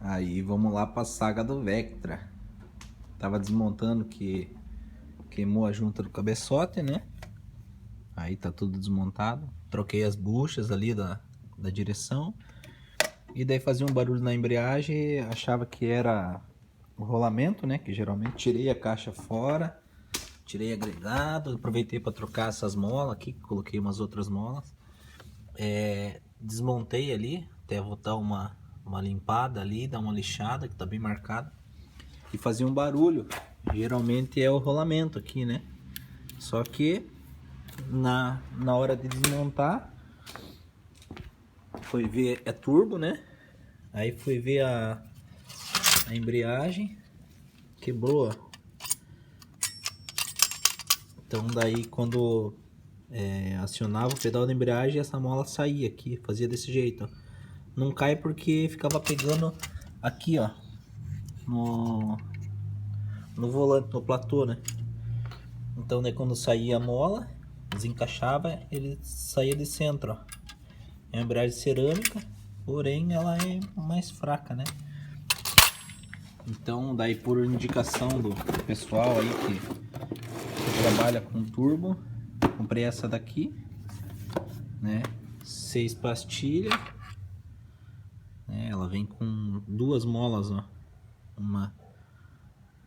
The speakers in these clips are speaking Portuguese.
Aí vamos lá pra saga do Vectra. Tava desmontando que queimou a junta do cabeçote, né? Aí tá tudo desmontado. Troquei as buchas ali da direção. E daí fazia um barulho na embreagem, achava que era o rolamento, né? Que geralmente tirei a caixa fora, tirei agregado, aproveitei para trocar essas molas aqui, coloquei umas outras molas. Desmontei ali, até vou dar uma limpada ali, dar uma lixada que tá bem marcada. E fazia um barulho, geralmente é o rolamento aqui, né? Só que na hora de desmontar, foi ver, é turbo, né? Aí fui ver a embreagem, quebrou. Então daí quando acionava o pedal da embreagem, essa mola saía aqui, fazia desse jeito, ó. Não cai porque ficava pegando aqui, ó, no volante, no platô, né? Então daí quando saía a mola, desencaixava, ele saía de centro, ó. É uma embreagem cerâmica, porém ela é mais fraca, né? Então daí por indicação do pessoal aí que trabalha com turbo, comprei essa daqui, né? 6 pastilhas, né? Ela vem com duas molas, ó, uma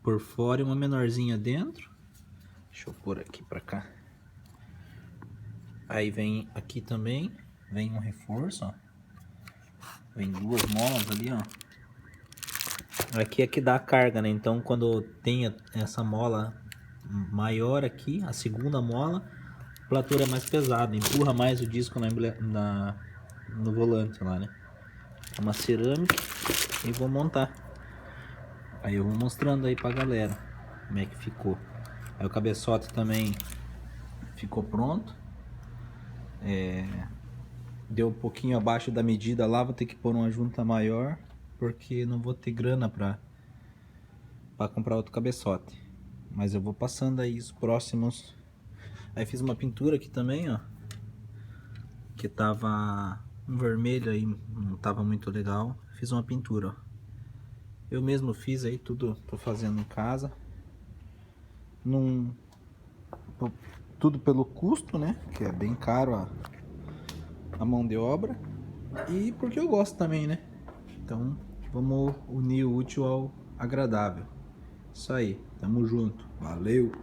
por fora e uma menorzinha dentro. Deixa eu pôr aqui pra cá. Aí vem aqui também, vem um reforço, ó. Vem duas molas ali, ó. Aqui é que dá a carga, né? Então quando tem essa mola maior aqui, a segunda mola, o platô é mais pesado, empurra mais o disco no volante lá, né? É uma cerâmica e vou montar. Aí eu vou mostrando aí pra galera como é que ficou. Aí o cabeçote também ficou pronto. Deu um pouquinho abaixo da medida lá, vou ter que pôr uma junta maior, porque não vou ter grana pra comprar outro cabeçote. Mas eu vou passando aí os próximos. Aí fiz uma pintura aqui também, ó, que tava um vermelho aí, não tava muito legal. Fiz uma pintura, ó. Eu mesmo fiz aí, tudo tô fazendo em casa. Num, tudo pelo custo, né? Que é bem caro a mão de obra. E porque eu gosto também, né? Então vamos unir o útil ao agradável. Isso aí, tamo junto. Valeu!